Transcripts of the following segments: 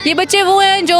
ये बच्चे वो हैं जो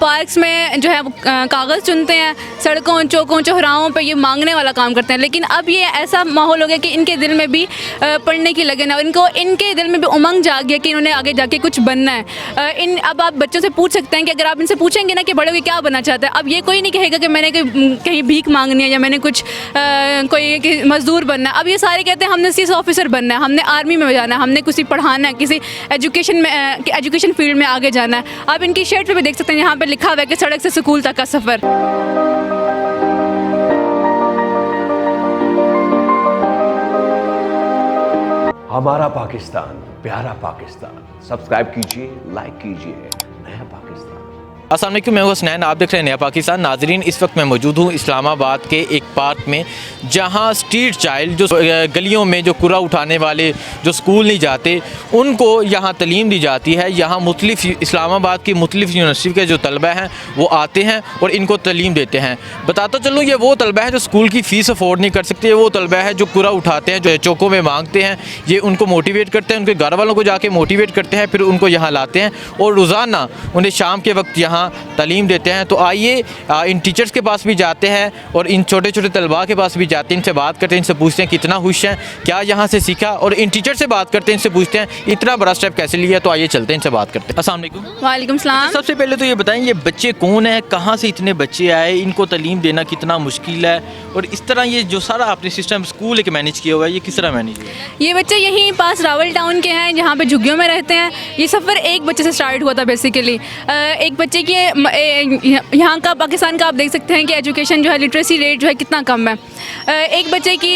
पार्क्स में जो है कागज़ चुनते हैं, सड़कों चौकों चौराहों पे ये मांगने वाला काम करते हैं। लेकिन अब ये ऐसा माहौल हो गया कि इनके दिल में भी पढ़ने की लगन है और इनके दिल में भी उमंग जाग गया कि इन्होंने आगे जाके कुछ बनना है। अब आप बच्चों से पूछ सकते हैं कि अगर आप इनसे पूछेंगे ना कि बड़े होकर क्या बनना चाहते हैं, अब ये कोई नहीं कहेगा कि मैंने कहीं भीख मांगनी है या मैंने कुछ कोई मज़दूर बनना है। अब ये सारे कहते हैं हमने सीस ऑफिसर बनना है, हमने आर्मी में जाना है, हमने किसी पढ़ाना है, किसी एजुकेशन फील्ड में आगे जाना है। आप इनकी शर्ट पे भी देख सकते हैं, यहाँ पे लिखा हुआ है कि सड़क से स्कूल तक का सफ़र। हमारा पाकिस्तान, प्यारा पाकिस्तान, सब्सक्राइब कीजिए, लाइक कीजिए। नया पाकिस्तान। अस्सलाम वालेकुम, मैं हूं हसनैन, आप देख रहे हैं नया पाकिस्तान। नाजरीन, इस वक्त मैं मौजूद हूं इस्लामाबाद के एक पार्क में, जहां स्ट्रीट चाइल्ड जो गलियों में जो कूड़ा उठाने वाले जो स्कूल नहीं जाते उनको यहां तालीम दी जाती है। यहां मुख्तलिफ इस्लामाबाद की मुख्तलिफ यूनिवर्सिटी के जो तलबा हैं वो आते हैं और इनको तालीम देते हैं। बताता चलूँ, ये वो तलबा है जो स्कूल की फ़ीस अफोर्ड नहीं कर सकते, वो तलबा है जो कूड़ा उठाते हैं, जो चौकों में मांगते हैं। ये उनको मोटिवेट करते हैं, उनके घर वालों को जाके मोटिवेट करते हैं, फिर उनको यहाँ लाते हैं और रोज़ाना उन्हें शाम के वक्त यहाँ तालीम देते हैं। तो आइए इन टीचर्स के पास भी जाते हैं और इन छोटे छोटे तलबा के पास भी जाते हैं, इनसे बात करते हैं, इनसे पूछते हैं कितना खुश हैं, क्या यहाँ से सीखा, और इन टीचर से बात करते हैं, इनसे पूछते हैं इतना बड़ा स्टेप कैसे लिया। तो आइए चलते हैं, इनसे बात करते हैं। अस्सलाम वालेकुम। वालेकुम सलाम। सबसे पहले तो ये बताएं, ये बच्चे कौन हैं, कहाँ से इतने बच्चे आए, इनको तालीम देना कितना मुश्किल है, और इस तरह ये जो सारा आपने सिस्टम स्कूल एक मैनेज किया हुआ है, ये किस तरह मैनेज हुआ है? ये बच्चे यहीं पास रावल टाउन के हैं, जहाँ पे झुग्गियों में रहते हैं। ये सफ़र एक बच्चे से स्टार्ट हुआ था बेसिकली। एक बच्चे की यहाँ का, पाकिस्तान का आप देख सकते हैं कि एजुकेशन जो है, लिटरेसी रेट जो है कितना कम है। एक बच्चे की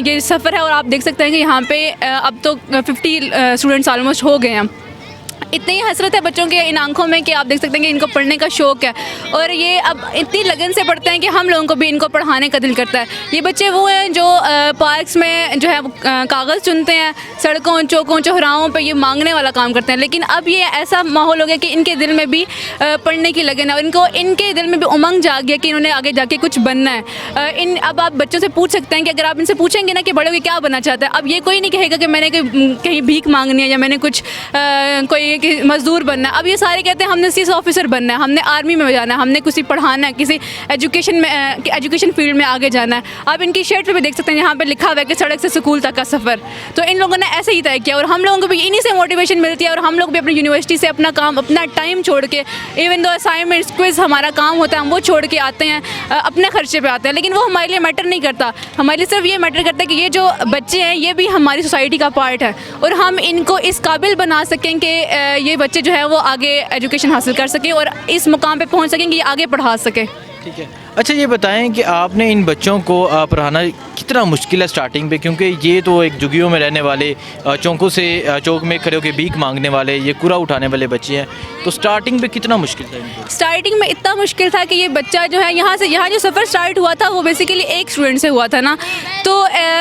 ये सफ़र है और आप देख सकते हैं कि यहाँ पे अब तो 50 स्टूडेंट्स ऑलमोस्ट हो गए हैं। इतनी ही हसरत है बच्चों के इन आंखों में कि आप देख सकते हैं कि इनको पढ़ने का शौक़ है और ये अब इतनी लगन से पढ़ते हैं कि हम लोगों को भी इनको पढ़ाने का दिल करता है। ये बच्चे वो हैं जो पार्क्स में जो है कागज़ चुनते हैं, सड़कों चौकों चौराहों पे ये मांगने वाला काम करते हैं। लेकिन अब ये ऐसा माहौल हो गया कि इनके दिल में भी पढ़ने की लगन है और इनके दिल में भी उमंग जाग गया कि इन्होंने आगे जाके कुछ बनना है। अब आप बच्चों से पूछ सकते हैं कि अगर आप इनसे पूछेंगे ना कि बड़े होकर क्या बनना चाहते हैं, अब ये कोई नहीं कहेगा कि मैंने कहीं भीख मांगनी है या मैंने कुछ कोई मज़दूर बनना है। अब ये सारे कहते हैं हमने सीस ऑफिसर बनना है, हमने आर्मी में जाना है, हमने किसी पढ़ाना है, किसी एजुकेशन फील्ड में आगे जाना है। आप इनकी शर्ट पे भी देख सकते हैं, यहाँ पे लिखा हुआ है कि सड़क से स्कूल तक का सफ़र। तो इन लोगों ने ऐसे ही तय किया और हम लोगों को भी इन्हीं से मोटिवेशन मिलती है और हम लोग भी अपनी यूनिवर्सिटी से अपना काम, अपना टाइम छोड़ के, इवन दो असाइनमेंट्स क्विज़ हमारा काम होता है, हम वो छोड़ के आते हैं, अपने खर्चे पर आते हैं। लेकिन वो हमारे लिए मैटर नहीं करता, हमारे लिए सिर्फ ये मैटर करता है कि ये जो बच्चे हैं ये भी हमारी सोसाइटी का पार्ट है और हम इनको इस काबिल बना सकें कि ये बच्चे जो है वो आगे एजुकेशन हासिल कर सकें और इस मुकाम पे पहुंच सकें कि ये आगे पढ़ा सकें। ठीक है, अच्छा ये बताएं कि आपने इन बच्चों को पढ़ाना कितना मुश्किल है स्टार्टिंग पे, क्योंकि ये तो एक झुग्गियों में रहने वाले, चौकों से चौक में खड़े होकर भीख मांगने वाले, ये कूड़ा उठाने वाले बच्चे हैं। तो स्टार्टिंग पे कितना मुश्किल था इनको? स्टार्टिंग में इतना मुश्किल था कि ये बच्चा जो है यहाँ जो सफ़र स्टार्ट हुआ था वो बेसिकली एक स्टूडेंट से हुआ था ना, तो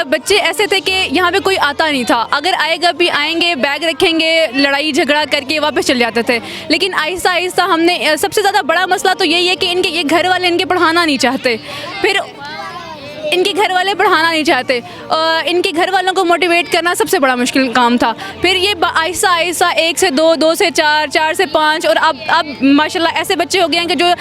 बच्चे ऐसे थे कि यहाँ पे कोई आता नहीं था, अगर आएगा भी आएंगे, बैग रखेंगे, लड़ाई झगड़ा करके वापस चले जाते थे। लेकिन आहिस्ता आहिस्ता हमने, सबसे ज़्यादा बड़ा मसला तो यही है कि ये घर वाले इनके पढ़ाना नहीं चाहते, फिर इनके घर वाले पढ़ाना नहीं चाहते, इनके घर वालों को मोटिवेट करना सबसे बड़ा मुश्किल काम था। फिर ये आहिस्ता आहिस्ता 1 से 2, 2 से 4, 4 से 5 और अब माशाल्लाह ऐसे बच्चे हो गए हैं कि जो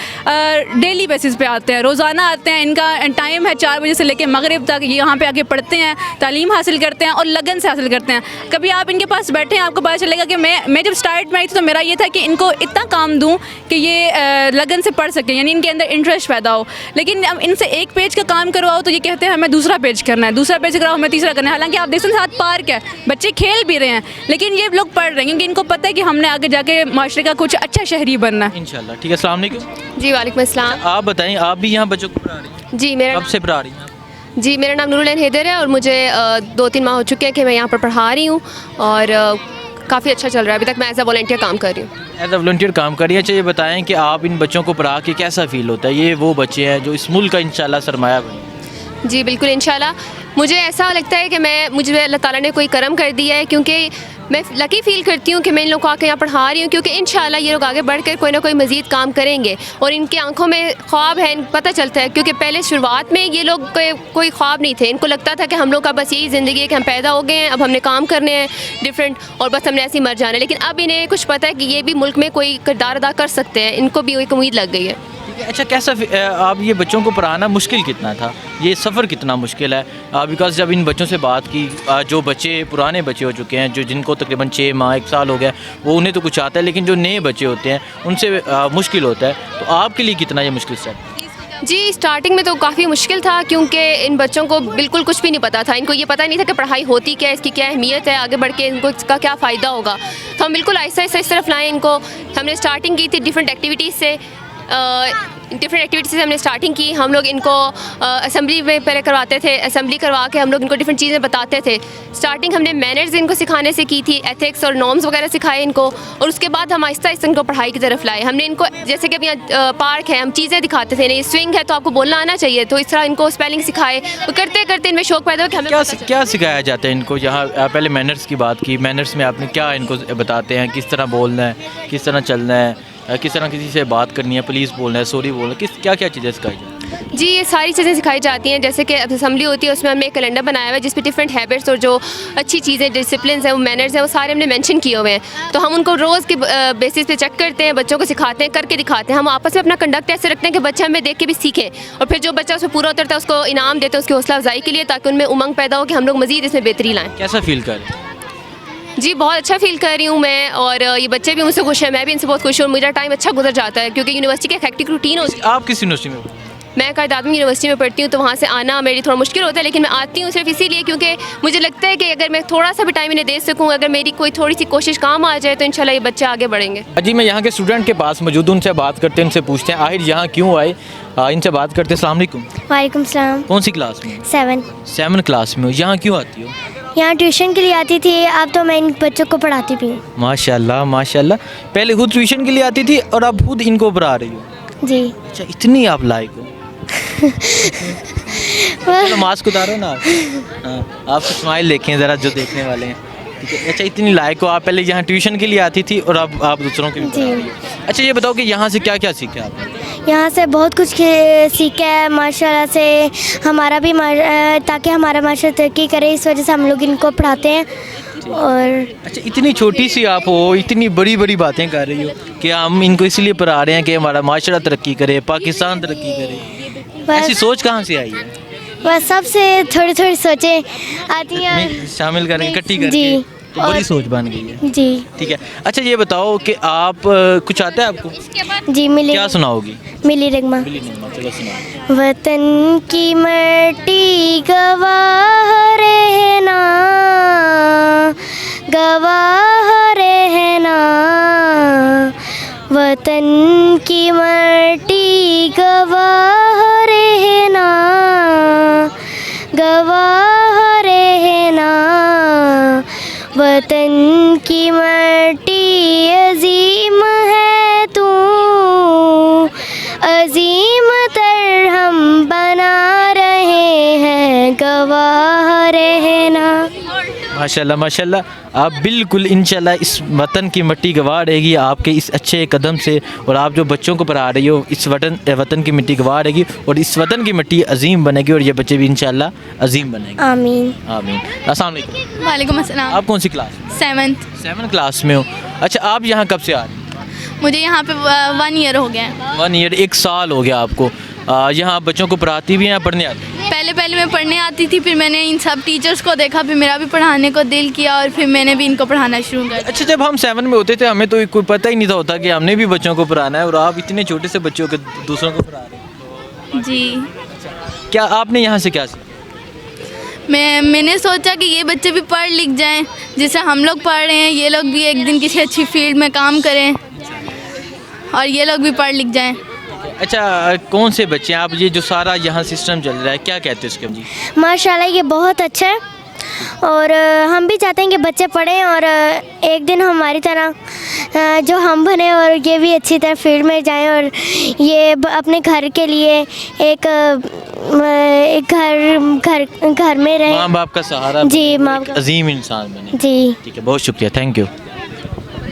डेली बेसिस पे आते हैं, रोज़ाना आते हैं। इनका टाइम है 4 बजे से लेकर मगरिब तक, ये यहाँ पे आके पढ़ते हैं, तालीम हासिल करते हैं और लगन से हासिल करते हैं। कभी आप इनके पास बैठे हैं, आपको पता चलेगा कि मैं जब स्टार्ट में आई थी तो मेरा ये था कि इनको इतना काम दूँ कि ये लगन से पढ़ सकें, यानी इनके अंदर इंटरेस्ट पैदा हो। लेकिन अब इनसे एक पेज का काम करवाओ तो ये कहते हैं हमें दूसरा पेज करना है, दूसरा पेज कराओ हमें तीसरा करना है। हालांकि आप देखते हैं साथ पार्क है, बच्चे खेल भी रहे हैं, लेकिन ये लोग पढ़ रहे हैं क्योंकि इनको पता है कि हमने आगे जाके माशरे का कुछ अच्छा शहरी बनना है इंशाल्लाह। ठीक है, अस्सलाम वालेकुम। जी वालेकुम अस्सलाम। आप बताएं, आप भी यहाँ बच्चों को पढ़ा रही हैं? जी कब से पढ़ा रही हैं? जी मेरा नाम नूरुल हैदर है और मुझे 2-3 माह हो चुके हैं कि मैं यहाँ पर पढ़ा रही हूँ और काफ़ी अच्छा चल रहा है। अभी तक मैं एज अ वॉलंटियर काम कर रही हूँ। एज अ वॉलंटियर काम कर रही हैं। अच्छा ये बताएं कि आप इन बच्चों को पढ़ा के कैसा फ़ील होता है? ये वो बच्चे हैं जो इस मुल्क का इंशाल्लाह सरमाया बने। जी बिल्कुल, इंशाल्लाह मुझे ऐसा लगता है कि मुझे अल्लाह ताला ने कोई करम कर दिया है, क्योंकि मैं लकी फ़ील करती हूँ कि मैं इन लोगों को आके यहाँ पढ़ा रही हूँ, क्योंकि इंशाल्लाह ये लोग आगे बढ़कर कोई ना कोई मज़ीद काम करेंगे और इनकी आंखों में ख्वाब है, पता चलता है। क्योंकि पहले शुरुआत में ये लोग कोई ख्वाब नहीं थे, इनको लगता था कि हम लोग का बस यही ज़िंदगी है कि हम पैदा हो गए हैं, अब हमने काम करने हैं डिफरेंट और बस हमने ऐसे ही मर जाना है। लेकिन अब इन्हें कुछ पता है कि ये भी मुल्क में कोई किरदार अदा कर सकते हैं, इनको भी एक उम्मीद लग गई है। अच्छा, कैसा आप ये बच्चों को पढ़ाना मुश्किल कितना था, ये सफ़र कितना मुश्किल है? बिकॉज़ जब इन बच्चों से बात की, जो बच्चे पुराने बच्चे हो चुके हैं, जो जिनको तकरीबन 6 माह 1 साल हो गया, वो उन्हें तो कुछ आता है, लेकिन जो नए बच्चे होते हैं उनसे मुश्किल होता है। तो आपके लिए कितना ये मुश्किल है? जी, स्टार्टिंग में तो काफ़ी मुश्किल था, क्योंकि इन बच्चों को बिल्कुल कुछ भी नहीं पता था। इनको ये पता नहीं था कि पढ़ाई होती क्या है, इसकी क्या अहमियत है, आगे बढ़ के इनको इसका क्या फ़ायदा होगा। तो हम बिल्कुल आहिस्ता आहिस्ता इस तरफ लाएँ इनको। हमने स्टार्टिंग की थी डिफरेंट एक्टिविटीज़ से, हमने स्टार्टिंग की। हम लोग इनको असेंबली में पहले करवाते थे, असेंबली करवा के हम लोग इनको डिफरेंट चीज़ें बताते थे। स्टार्टिंग हमने मैनर्स इनको सिखाने से की थी, एथिक्स और नॉर्म्स वगैरह सिखाए इनको, और उसके बाद हम आहिस्ता आहिस्ता इनको पढ़ाई की तरफ लाए। हमने इनको, जैसे कि अब यहाँ पार्क है, हम चीज़ें दिखाते थे, नहीं स्विंग है तो आपको बोलना आना चाहिए, तो इस तरह इनको स्पेलिंग सिखाए। तो करते करते इनमें शौक पैदा हो कि हमें क्या सिखाया जाता है इनको? यहाँ पहले मैनर्स की बात की, मैनर्स में आपने क्या इनको बताते हैं, किस तरह बोलना है, किस तरह चलना है, किस तरह किसी से बात करनी है, प्लीज़ बोलना है, सॉरी बोलना है, क्या क्या चीज़ें सिखाई जाती हैं? जी, ये सारी चीज़ें सिखाई जाती हैं। जैसे कि असेंबली होती है, उसमें हमने एक कैलेंडर बनाया हुआ है जिसमें डिफरेंट हैबिट्स और जो अच्छी चीज़ें, डिसिप्लिन है, वो मैनर्स हैं, वो सारे हमने मेंशन किए हुए हैं। तो हम उनको रोज़ के बेसिस पे चेक करते हैं, बच्चों को सिखाते हैं, करके दिखाते हैं। हम आपस में अपना कंडक्ट ऐसे रखते हैं कि बच्चे हमें देख के भी सीखें, और फिर जो बच्चा उसमें पूरा उतरता है उसको इनाम देते हैं, उसकी हौसला अफजाई के लिए, ताकि उनमें उमंग पैदा हो कि हम लोग मज़ीद इसमें बेहतरी लाएँ। कैसा फील कर रहे हैं? जी, बहुत अच्छा फ़ील कर रही हूँ मैं, और ये बच्चे भी मुझसे खुश हैं, मैं भी इनसे बहुत खुश हूँ। मेरा टाइम अच्छा गुजर जाता है, क्योंकि यूनिवर्सिटी की हेक्टिक रूटीन होती है। आप किस यूनिवर्सिटी में? मैं कायद-ए-आज़म यूनिवर्सिटी में पढ़ती हूँ, तो वहाँ से आना मेरे लिए थोड़ा मुश्किल होता है, लेकिन मैं आती हूँ सिर्फ इसीलिए क्योंकि मुझे लगता है कि अगर मैं थोड़ा सा भी टाइम इन्हें दे सकूँ, अगर मेरी कोई थोड़ी सी कोशिश काम आ जाए, तो इंशाल्लाह ये बच्चे आगे बढ़ेंगे। जी, मैं यहाँ के स्टूडेंट के पास मौजूद हूँ, उनसे बात करते हैं, उनसे पूछते हैं आखिर यहाँ क्यों आए। इनसे बात करते हैं। अस्सलाम वालेकुम। वालेकुम सलाम। कौन सी क्लास में? 7 क्लास में हो। यहाँ क्यों आती हो? यहाँ ट्यूशन के लिए आती थी, अब तो मैं इन बच्चों को पढ़ाती भी हूँ। माशाल्लाह माशाल्लाह। पहले खुद ट्यूशन के लिए आती थी और अब खुद इनको पढ़ा रही हो? जी। अच्छा, इतनी आप लायक हो। चलो मास्क उतारो ना आप। हाँ, आपकी स्माइल देखें ज़रा, जो देखने वाले हैं। ठीक है, अच्छा, इतनी लायक हो आप। पहले यहाँ ट्यूशन के लिए आती थी और अब आप दूसरों के लिए पढ़ा रही हो। अच्छा, ये बताओ कि यहाँ से क्या क्या सीखा आपने? यहाँ से बहुत कुछ सीखा है माशाल्लाह से, हमारा भी ताकि हमारा माशरा तरक्की करे, इस वजह से हम लोग इनको पढ़ाते हैं। और अच्छा, इतनी छोटी सी आप हो, इतनी बड़ी बड़ी बातें कर रही हो कि हम इनको इसलिए पढ़ा रहे हैं कि हमारा माशरा तरक्की करे, पाकिस्तान तरक्की करे। ऐसी सोच कहाँ से आई है? बस सबसे थोड़ी थोड़ी सोचें आती हैं, शामिल करें, इकट्ठी करें, जी, तो बड़ी सोच बन गई है। जी ठीक है। अच्छा, ये बताओ कि आप कुछ आता है आपको? जी। क्या सुनाओगी? मिली रगमा। चलो सुनाओ। वतन की मट्टी गवाह रहना, गवाह रहना, वतन की मट्टी गवाह रहना, गवाह रहना, वतन की मट्टी अजीम है तू, अजीम तर हम बना रहे हैं, गवाह रहना। माशाल्लाह माशाल्लाह, आप बिल्कुल इंशाल्लाह इस वतन की मिट्टी गवाह रहेगी आपके इस अच्छे कदम से, और आप जो बच्चों को पढ़ा रही हो इस वतन की मिट्टी गवाह रहेगी, और इस वतन की मिट्टी अजीम बनेगी, और ये बच्चे भी इंशाल्लाह अजीम बनेंगे। आमीन आमीन। अस्सलाम वालेकुम। वालेकुम अस्सलाम। आप कौन सी क्लास? 7th। क्लास में हो। अच्छा, आप यहाँ कब से आ रही हैं? मुझे यहाँ पे 1 ईयर हो गया है। 1 ईयर, 1 साल हो गया आपको। यहाँ बच्चों को पढ़ाती भी हैं, पढ़ने आती हैं? पहले मैं पढ़ने आती थी, फिर मैंने इन सब टीचर्स को देखा, फिर मेरा भी पढ़ाने को दिल किया, और फिर मैंने भी इनको पढ़ाना शुरू कर दिया। अच्छा, जब हम 7 में होते थे हमें तो कोई पता ही नहीं था होता कि हमने भी बच्चों को पढ़ाना है, और आप इतने छोटे से बच्चों के दूसरों को पढ़ा रहे हैं। जी। क्या आपने यहाँ से क्या सीखा? मैंने सोचा कि ये बच्चे भी पढ़ लिख जाएं, जैसे हम लोग पढ़ रहे हैं, ये लोग भी एक दिन किसी अच्छी फील्ड में काम करें, और ये लोग भी पढ़ लिख जाएं। अच्छा, कौन से बच्चे हैं आप? ये जो सारा यहाँ सिस्टम चल रहा है, क्या कहते हैं इसके? जी माशाल्लाह, ये बहुत अच्छा है, और हम भी चाहते हैं कि बच्चे पढ़ें और एक दिन हमारी तरह जो हम बने, और ये भी अच्छी तरह फील्ड में जाएं, और ये अपने घर के लिए एक एक घर में रहे। माँ बाप का सहारा जी, बने, माँ एक अजीम इंसान बने। जी। ठीक है, बहुत शुक्रिया, थैंक यू।